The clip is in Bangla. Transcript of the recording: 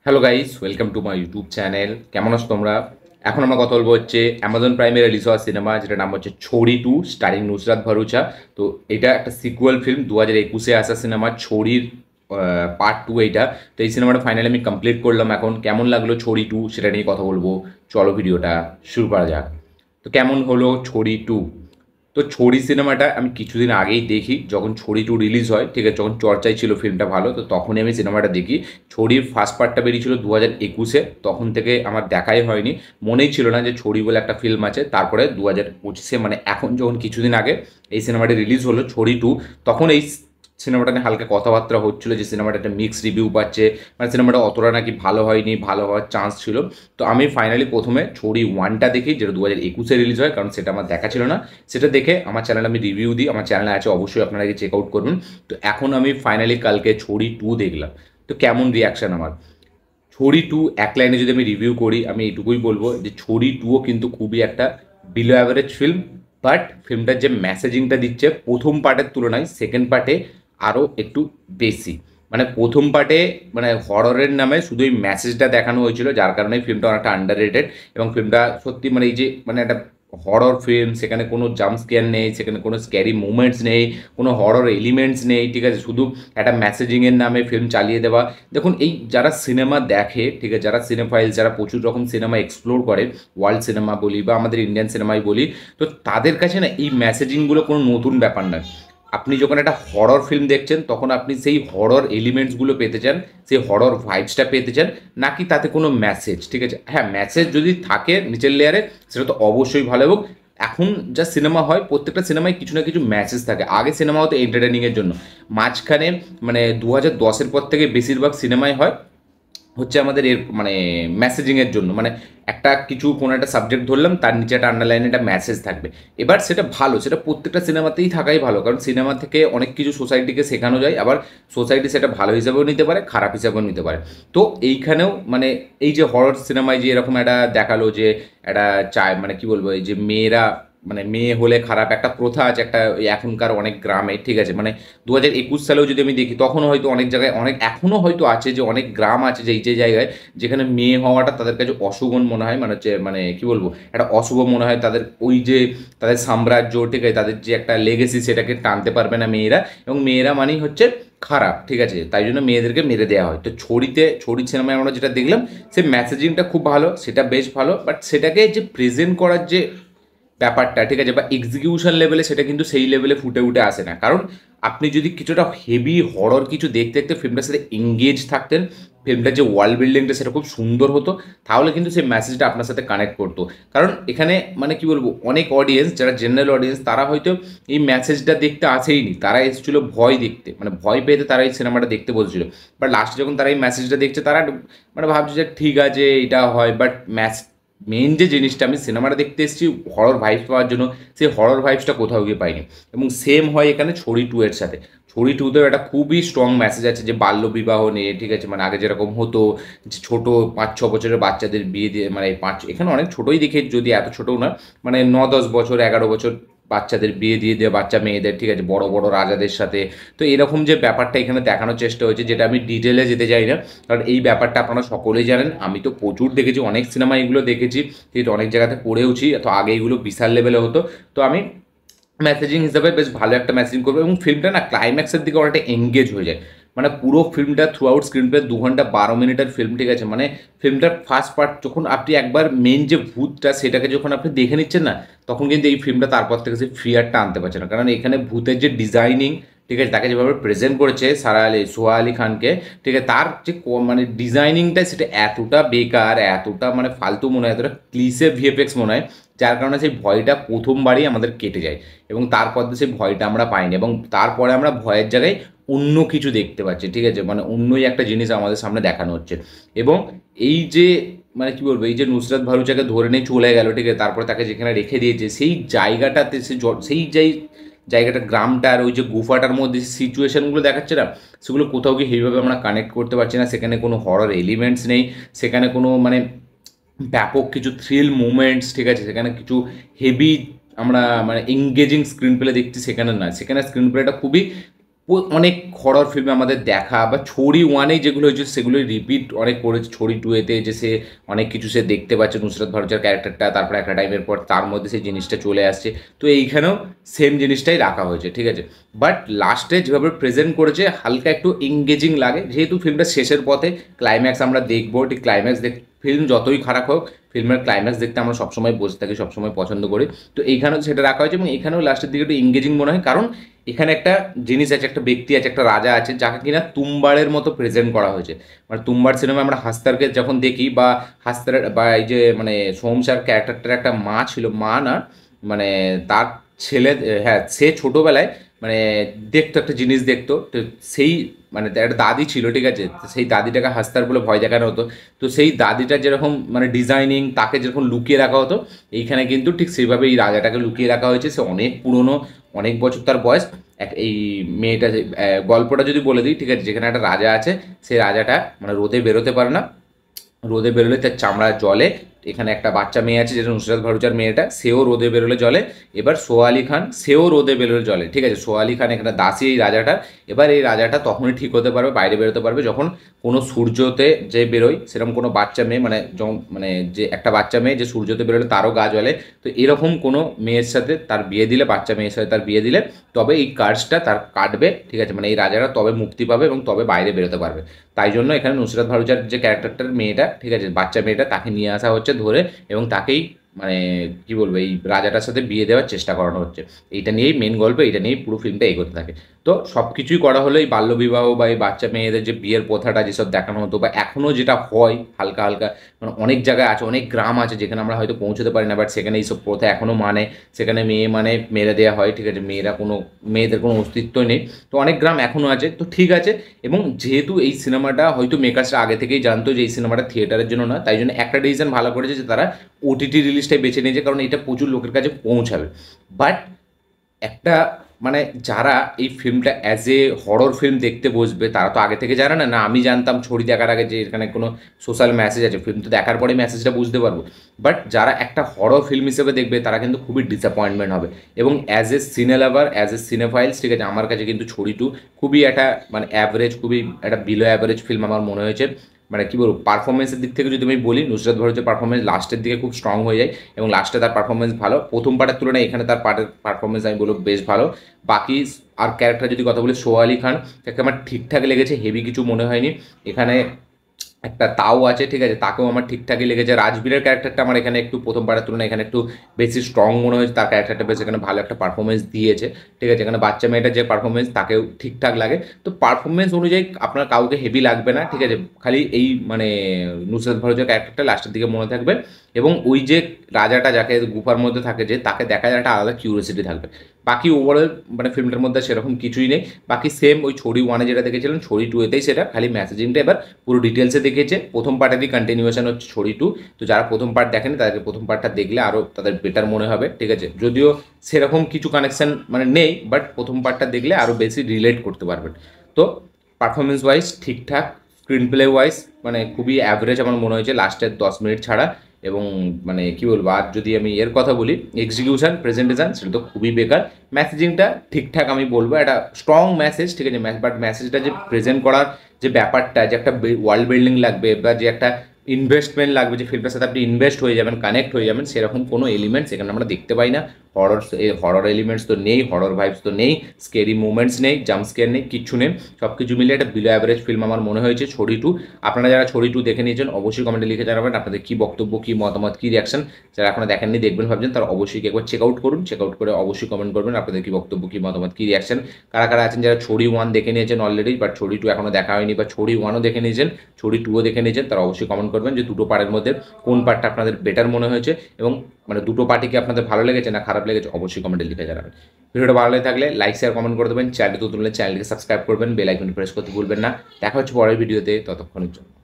Hello guys, welcome to my YouTube channel. কেমন আছো তোমরা? এখন আমরা কথা বলবো হচ্ছে অ্যামাজন প্রাইমে রিলিজ হওয়া সিনেমা, যেটার নাম হচ্ছে ছোড়ি টু, স্টারিং নুসরাত ভরুচা। তো এটা একটা সিকুয়াল ফিল্ম, 2021-এ আসা সিনেমা ছোড়ির পার্ট টু এইটা। তো এই সিনেমাটা ফাইনালি আমি কমপ্লিট করলাম। এখন কেমন লাগলো ছোড়ি টু সেটা নিয়ে কথা বলবো। চলো ভিডিওটা শুরু করা যাক। তো কেমন হলো ছোড়ি টু? তো ছড়ি সিনেমাটা আমি কিছুদিন আগেই দেখি, যখন ছড়ি টু রিলিজ হয়, ঠিক আছে, যখন চর্চায় ছিল ফিল্মটা ভালো, তো তখনই আমি সিনেমাটা দেখি। ছড়ির ফার্স্ট পার্টটা বেরিয়েছিল 2021-এ, তখন থেকে আমার দেখাই হয়নি, মনেই ছিল না যে ছড়ি বলে একটা ফিল্ম আছে। তারপরে 2025-এ মানে এখন যখন কিছুদিন আগে এই সিনেমাটা রিলিজ হলো ছড়ি টু, তখন এই সিনেমাটা নিয়ে হালকা কথাবার্তা হচ্ছিলো যে সিনেমাটা একটা মিক্স রিভিউ পাচ্ছে, মানে সিনেমাটা অতটা নাকি ভালো হয়নি, ভালো হওয়ার চান্স ছিল। তো আমি ফাইনালি প্রথমে ছড়ি ওয়ানটা দেখি, যেটা 2021-এ রিলিজ হয়, কারণ সেটা আমার দেখা ছিল না। সেটা দেখে আমার চ্যানেলে আমি রিভিউ দিই, আমার চ্যানেলে আছে, অবশ্যই আপনারা গিয়ে চেক আউট করবেন। তো এখন আমি ফাইনালি কালকে ছড়ি টু দেখলাম। তো কেমন রিয়াকশান আমার? ছড়ি টু এক লাইনে যদি আমি রিভিউ করি, আমি এইটুকুই বলবো যে ছড়ি টুও কিন্তু খুবই একটা বিলো অ্যাভারেজ ফিল্ম। বাট ফিল্মটার যে মেসেজিংটা দিচ্ছে প্রথম পার্টের তুলনায় সেকেন্ড পার্টে আরও একটু বেশি। মানে প্রথম পার্টে মানে হররের নামে শুধু এই মেসেজটা দেখানো হয়েছিল, যার কারণে ফিল্মটা অনেকটা আন্ডার রেটেড। এবং ফিল্মটা সত্যি মানে এই যে মানে একটা হরর ফিল্ম, সেখানে কোনো জাম্প স্কেয়ার নেই, সেখানে কোনো স্ক্যারি মুভমেন্টস নেই, কোনো হরর এলিমেন্টস নেই, ঠিক আছে, শুধু একটা মেসেজিংয়ের নামে ফিল্ম চালিয়ে দেওয়া। দেখুন, এই যারা সিনেমা দেখে, ঠিক আছে, যারা সিনেফাইলস, যারা প্রচুর রকম সিনেমা এক্সপ্লোর করে, ওয়ার্ল্ড সিনেমা বলি বা আমাদের ইন্ডিয়ান সিনেমাই বলি, তো তাদের কাছে না এই মেসেজিংগুলো কোনো নতুন ব্যাপার নয়। আপনি যখন একটা হরর ফিল্ম দেখছেন, তখন আপনি সেই হরর এলিমেন্টসগুলো পেতে চান, সেই হরর ভাইবসটা পেতে চান, নাকি তাতে কোনো মেসেজ, ঠিক আছে। হ্যাঁ, মেসেজ যদি থাকে নিচের লেয়ারে, সেটা তো অবশ্যই ভালো। এবং এখন যা সিনেমা হয়, প্রত্যেকটা সিনেমায় কিছু না কিছু মেসেজ থাকে। আগে সিনেমা হতো এন্টারটেনিংয়ের জন্য, মাঝখানে মানে 2010-এর পর থেকে বেশিরভাগ সিনেমাই হয় হচ্ছে আমাদের এর মানে মেসেজিংয়ের জন্য। মানে একটা কিছু কোনো একটা সাবজেক্ট ধরলাম, তার নিচে একটা আন্ডারলাইনে একটা মেসেজ থাকবে। এবার সেটা ভালো, সেটা প্রত্যেকটা সিনেমাতেই থাকাই ভালো, কারণ সিনেমা থেকে অনেক কিছু সোসাইটিকে শেখানো যায়। আবার সোসাইটি সেটা ভালো হিসাবেও নিতে পারে, খারাপ হিসাবেও নিতে পারে। তো এইখানেও মানে এই যে হরর সিনেমায় যে এরকম একটা দেখালো যে একটা চায়, মানে কি বলবো, এই যে মেয়েরা মানে মেয়ে হলে খারাপ একটা প্রথা আছে একটা ওই এখনকার অনেক গ্রামে, ঠিক আছে, মানে 2021 সালেও যদি আমি দেখি, তখনও হয়তো অনেক জায়গায়, অনেক এখনও হয়তো আছে, যে অনেক গ্রাম আছে যে এই যে জায়গায় যেখানে মেয়ে হওয়াটা তাদের কাছে অশুভন মনে হয়, মানে হচ্ছে মানে কি বলবো, একটা অশুভ মনে হয় তাদের। ওই যে তাদের সাম্রাজ্য, ঠিক আছে, তাদের যে একটা লেগেসি, সেটাকে টানতে পারবে না মেয়েরা, এবং মেয়েরা মানেই হচ্ছে খারাপ, ঠিক আছে, তাই জন্য মেয়েদেরকে মেরে দেওয়া হয়। তো ছড়ি সিনেমায় আমরা যেটা দেখলাম, সে মেসেজিংটা খুব ভালো, সেটা বেশ ভালো, বাট সেটাকে যে প্রেজেন্ট করার যে ব্যাপারটা, ঠিক আছে, বা এক্সিকিউশন লেভেলে, সেটা কিন্তু সেই লেভেলে ফুটে উঠে আসে না। কারণ আপনি যদি কিছুটা হেভি হরর কিছু দেখতে দেখতে ফিল্মটার সাথে এঙ্গেজ থাকতেন, ফিল্মটার যে ওয়ার্ল্ড বিল্ডিংটা সেটা খুব সুন্দর হতো, তাহলে কিন্তু সেই মেসেজটা আপনার সাথে কানেক্ট করতো। কারণ এখানে মানে কি বলবো, অনেক অডিয়েন্স যারা জেনারেল অডিয়েন্স, তারা হয়তো এই মেসেজটা দেখতে আসেইনি, তারা এসেছিল ভয় দেখতে, মানে ভয় পেতে তারা এই সিনেমাটা দেখতে বলছিল। বাট লাস্টে যখন তারা এই মেসেজটা দেখছে, তারা মানে ভাবছে যে ঠিক আছে এটা হয়, বাট মেইন যে জিনিসটা, আমি সিনেমাটা দেখতে এসেছি হরর ভাইবস পাওয়ার জন্য, সেই হরর ভাইবসটা কোথাও গিয়ে পাইনি। এবং সেম হয় এখানে ছড়ি টু এর সাথে। ছড়ি টুতেও একটা খুবই স্ট্রং মেসেজ আছে, যে বাল্য বিবাহ নিয়ে, ঠিক আছে, মানে আগে যেরকম হতো, যে ছোটো 5-6 বছরের বাচ্চাদের বিয়ে দিয়ে, মানে এখানে অনেক ছোটোই দেখে, যদি এত ছোটও না, মানে 9-10 বছর 11 বছর বাচ্চাদের বিয়ে দিয়ে দেওয়া, বাচ্চা মেয়েদের, ঠিক আছে, বড় বড় রাজাদের সাথে। তো এরকম যে ব্যাপারটা এখানে দেখানোর চেষ্টা হয়েছে, যেটা আমি ডিটেলে যেতে চাই না, কারণ এই ব্যাপারটা আপনারা সকলেই জানেন। আমি তো প্রচুর দেখেছি, অনেক সিনেমা এগুলো দেখেছি, ঠিক আছে, অনেক জায়গাতে পড়েওছি। তো আগে এগুলো বিশাল লেভেলে হতো। তো আমি মেসেজিং হিসাবে বেশ ভালো একটা মেসেজিং করবো, এবং ফিল্মটা না ক্লাইম্যাক্সের দিকে অনেকটা এঙ্গেজ হয়ে যায়। মানে পুরো ফিল্মটা থ্রু আউট স্ক্রিন প্লে 2 ঘন্টা 12 মিনিটের ফিল্ম, ঠিক আছে, মানে ফিল্মটার ফার্স্ট পার্ট যখন আপনি একবার মেন যে ভূতটা সেটাকে যখন আপনি দেখে নিচ্ছেন না, তখন কিন্তু এই ফিল্মটা তারপর থেকে সেই ফিয়ারটা আনতে পারছে না। কারণ এখানে ভূতের যে ডিজাইনিং, ঠিক আছে, তাকে যেভাবে প্রেজেন্ট করেছে সোহা আলী খানকে, ঠিক আছে, তার যে মানে ডিজাইনিংটা, সেটা এতটা বেকার, এতটা মানে ফালতু মনে হয়, এতটা ক্লিসে ভিএফএক্স মনে হয়, যার কারণে সেই ভয়টা প্রথমবারই আমাদের কেটে যায়। এবং তারপর দিয়ে সেই ভয়টা আমরা পাইনি, এবং তারপরে আমরা ভয়ের জায়গায় অন্য কিছু দেখতে পাচ্ছি, ঠিক আছে, মানে অন্যই একটা জিনিস আমাদের সামনে দেখানো হচ্ছে। এবং এই যে মানে কি বলবো, এই যে নুসরাত ভারুচাকে ধরে নিয়ে চলে গেল, ঠিক আছে, তারপরে তাকে যেখানে রেখে দিয়েছে, সেই জায়গাটাতে সেই জায়গাটা, গ্রামটার ওই যে গুফাটার মধ্যে সিচুয়েশনগুলো দেখাচ্ছে না, সেগুলো কোথাও গিয়ে সেইভাবে আমরা কানেক্ট করতে পারছি না। সেখানে কোনো হরর এলিমেন্টস নেই, সেখানে কোনো মানে ব্যাপক কিছু থ্রিল মুভমেন্টস, ঠিক আছে, সেখানে কিছু হেভি আমরা মানে এঙ্গেজিং স্ক্রিন প্লে দেখছি, সেখানে না, সেখানে স্ক্রিন প্লেটা খুবই অনেক হরর ফিল্মে আমাদের দেখা, বা ছড়ি ওয়ানে যেগুলো হয়েছে সেগুলোই রিপিট অনেক করেছে ছড়ি টুয়েতে, যে সে অনেক কিছু সে দেখতে পাচ্ছে নুসরাত ভরুচার ক্যারেক্টারটা, তারপরে একটা টাইমের পর তার মধ্যে সেই জিনিসটা চলে আসছে। তো এইখানেও সেম জিনিসটাই রাখা হয়েছে, ঠিক আছে। বাট লাস্টে যেভাবে প্রেজেন্ট করেছে হালকা একটু এঙ্গেজিং লাগে, যেহেতু ফিল্মটা শেষের পথে, ক্লাইম্যাক্স আমরা দেখবো, ঠিক ক্লাইম্যাক্স ফিল্ম যতই খারাপ হোক ফিল্মের ক্লাইম্যাক্স দেখতে আমরা সবসময় বসে থাকি, সবসময় পছন্দ করি। তো এইখানেও সেটা রাখা হয়েছে, এবং এখানেও লাস্টের দিকে একটু এঙ্গেজিং মনে হয়, কারণ এখানে একটা জিনিস আছে, একটা ব্যক্তি আছে, একটা রাজা আছে, যাকে কিনা তুম্বারের মতো প্রেজেন্ট করা হয়েছে। মানে তুম্বার সিনেমায় আমরা হাস্তারকে যখন দেখি, বা হাস্তার, বা এই যে মানে সোমসার ক্যারেক্টারটার একটা মা ছিল, মা না মানে তার ছেলে, হ্যাঁ, সে ছোটোবেলায় মানে দেখতো, একটা জিনিস দেখতো, তো সেই মানে একটা দাদি ছিল, ঠিক আছে, তো সেই দাদিটাকে হাস্তার বলে ভয় দেখানো হতো। তো সেই দাদিটা যেরকম মানে ডিজাইনিং, তাকে যেরকম লুকিয়ে রাখা হতো, এইখানে কিন্তু ঠিক সেইভাবে এই রাজাটাকে লুকিয়ে রাখা হয়েছে। সে অনেক পুরনো, অনেক বছর তার বয়স। এই মেয়েটা গল্পটা যদি বলে দিই, ঠিক আছে, যেখানে একটা রাজা আছে, সেই রাজাটা মানে রোদে বেরোতে পারে না, রোদে বেরোলে তার চামড়া জলে। এখানে একটা বাচ্চা মেয়ে আছে যেটা নুসরাত ভরুচার মেয়েটা, সেও রোদে বেরোলে জলে। এবার সোয়া আলী খান, সেও রোদে বেরোলে জলে, ঠিক আছে। সোয়া আলী খান এখানে দাসী এই রাজাটার। এবার এই রাজাটা তখনই ঠিক হতে পারবে, বাইরে বেরোতে পারবে, যখন কোনো সূর্যতে যে বেরোয়, সেরকম কোনো বাচ্চা মেয়ে, মানে যে একটা বাচ্চা মেয়ে যে সূর্যতে বেরোলে তারও গা জ্বলে, তো এরকম কোনো মেয়ের সাথে তার বিয়ে দিলে, বাচ্চা মেয়ের সাথে তার বিয়ে দিলে, তবে এই কার্সটা তার কাটবে, ঠিক আছে, মানে এই রাজারা তবে মুক্তি পাবে এবং তবে বাইরে বেরোতে পারবে। তাই জন্য এখানে নুসরাত ভরুচার যে ক্যারেক্টারটার মেয়েটা, ঠিক আছে, বাচ্চা মেয়েটা, তাকে নিয়ে আসা হচ্ছে ধরে, এবং তাকেই মানে কি বলবো, এই রাজাটার সাথে বিয়ে দেওয়ার চেষ্টা করানো হচ্ছে। এইটা নিয়েই মেন গল্প, এইটা নিয়েই পুরো ফিল্মটা এগোতে থাকে। তো সব কিছুই করা হলো এই বাল্যবিবাহ বা এই বাচ্চা মেয়েদের যে বিয়ের প্রথাটা যেসব দেখানো হতো, বা এখনও যেটা হয় হালকা হালকা, মানে অনেক জায়গায় আছে, অনেক গ্রাম আছে যেখানে আমরা হয়তো পৌঁছতে পারি না, বাট সেখানে এইসব প্রথা এখনও মানে, সেখানে মেয়ে মানে মেরে দেওয়া হয়, ঠিক আছে, মেয়েদের কোনো অস্তিত্বই নেই। তো অনেক গ্রাম এখনও আছে, তো ঠিক আছে। এবং যেহেতু এই সিনেমাটা হয়তো মেকার্সরা আগে থেকেই জানতো যে এই সিনেমাটা থিয়েটারের জন্য না, তাই জন্য একটা ডিসিশন ভালো করেছে যে তারা ওটিটি রিলিজটাই বেছে নিয়েছে, কারণ এটা প্রচুর লোকের কাছে পৌঁছাবে। বাট একটা মানে যারা এই ফিল্মটা অ্যাজ এ হরর ফিল্ম দেখতে বসবে, তারা তো আগে থেকে জানে না, না আমি জানতাম ছড়ি দেখার আগে যে এখানে কোনো সোশ্যাল মেসেজ আছে, ফিল্ম তো দেখার পরে মেসেজটা বুঝতে পারবো। বাট যারা একটা হরর ফিল্ম হিসেবে দেখবে, তারা কিন্তু খুবই ডিসঅ্যাপয়েন্টমেন্ট হবে। এবং অ্যাজ এ সিনে লাভার, অ্যাজ এ সিনেফাইলস, ঠিক আছে, আমার কাছে কিন্তু ছড়ি টু খুবই একটা মানে অ্যাভারেজ, খুবই একটা বিলো অ্যাভারেজ ফিল্ম আমার মনে হয়েছে। মানে কী বলবো, পারফরমেন্সের দিক থেকে যদি আমি বলি, নুসরাত ভরুচের পারফরমেন্স লাস্টের দিকে খুব স্ট্রং হয়ে যায়, এবং লাস্টে তার পারফরমেন্স ভালো, প্রথম পার্টের তুলনায় এখানে তার পারফরমেন্স আমি বলবো বেশ ভালো। বাকি আর ক্যারেক্টার যদি কথা বলি, সোয়া আলী খান, তাকে আমার ঠিকঠাক লেগেছে, হেভি কিছু মনে হয়নি। এখানে একটা তাও আছে, ঠিক আছে, তাকেও আমার ঠিকঠাকই লেগেছে। রাজবীরের ক্যারেক্টারটা আমার এখানে একটু প্রথম পার্টের তুলনায় এখানে একটু বেশি স্ট্রং মনে হয়েছে, তার ক্যারেক্টারটা বেশ এখানে ভালো একটা পারফরমেন্স দিয়েছে, ঠিক আছে। এখানে বাচ্চা মেয়েটার যে পারফরমেন্স, তাকেও ঠিকঠাক লাগে। তো পারফরমেন্স অনুযায়ী আপনার কাউকে হেভি লাগবে না, ঠিক আছে, খালি এই মানে নুসরাত ভরুচের ক্যারেক্টারটা লাস্টের দিকে মনে থাকবে। এবং ওই যে রাজাটা যাকে গুফার মধ্যে থাকে, যে তাকে দেখার একটা আলাদা কিউরিয়াসিটি থাকবে। বাকি ওভারঅল মানে ফিল্মটার মধ্যে সেরকম কিছুই নেই। বাকি সেম ওই ছড়ি ওয়ানে যেটা দেখেছিলেন, ছড়ি টুয়েতেই সেটা, খালি মেসেজিংটা এবার পুরো ডিটেলসে দেখিয়েছে। প্রথম পার্টেরই কন্টিনিউয়েশন হচ্ছে ছড়ি টু। তো যারা প্রথম পার্ট দেখেনি, তাদেরকে প্রথম পার্টটা দেখলে আরও তাদের বেটার মনে হবে, ঠিক আছে। যদিও সেরকম কিছু কানেকশন মানে নেই, বাট প্রথম পার্টটা দেখলে আরও বেশি রিলেট করতে পারবেন। তো পারফরমেন্স ওয়াইজ ঠিকঠাক, স্ক্রিন প্লে ওয়াইজ মানে খুবই অ্যাভারেজ আমার মনে হয়েছে লাস্টের 10 মিনিট ছাড়া। এবং মানে কী বলবো, আর যদি আমি এর কথা বলি, এক্সিকিউশন, প্রেজেন্টেশন, সেটা তো খুবই বেকার। মেসেজিংটা ঠিকঠাক আমি বলবো, একটা স্ট্রং মেসেজ, ঠিক আছে, বাট মেসেজটা যে প্রেজেন্ট করার যে ব্যাপারটা, যে একটা ওয়ার্ল্ড বিল্ডিং লাগবে, বা যে একটা ইনভেস্টমেন্ট লাগবে, যে ফিল্মটার সাথে আপনি ইনভেস্ট হয়ে যাবেন, কানেক্ট হয়ে যাবেন, সেরকম কোনো এলিমেন্টস এখানে আমরা দেখতে পাই না। হরর এলিমেন্টস তো নেই, হরর ভাইবস তো নেই, স্কেরি মুভমেন্টস নেই, জাম্প স্কেয়ার নেই, কিচ্ছু নেই। সব কিছু মিলিয়ে একটা বিলো অ্যাভারেজ ফিল্ম আমার মনে হয়েছে ছড়ি টু। আপনারা যারা ছড়ি টু দেখে নিয়েছেন, অবশ্যই কমেন্টে লিখে জানাবেন আপনাদের কী বক্তব্য, কী মতামত, কী রিয়াকশন। যারা এখনো দেখেননি, দেখবেন ভাবছেন, তারা অবশ্যই একবার চেক আউট করুন। চেক আউট করে অবশ্যই কমেন্ট করবেন আপনাদের কী বক্তব্য, কী মতামত, কী রিয়াকশন। কারা কারা আছেন যারা ছড়ি ওয়ান দেখে নিয়েছেন অলরেডি, বাট ছড়ি টু এখনও দেখা হয়নি, বা ছড়ি ওয়ানও দেখে নিয়েছেন, ছড়ি টুও দেখে নিয়েছেন, তারা অবশ্যই কমেন্ট করবেন যে দুটো পার্টের মধ্যে কোন পার্টটা আপনাদের বেটার মনে হয়েছে, এবং মানে দুটো পার্টি কি আপনাদের ভালো লেগেছে না খারাপ লেগেছে, অবশ্যই কমেন্টে লিখে জানাবেন। ভিডিওটা ভালো লাগে থাকলে লাইক, শেয়ার, কমেন্ট করে দেবেন। চ্যানেলটি তুললে চ্যানেলটিকে সাবস্ক্রাইব করবেন, বেল আইকনটি প্রেস করতে ভুলবেন না। দেখা হচ্ছে পরের ভিডিওতে, ততক্ষণের জন্য।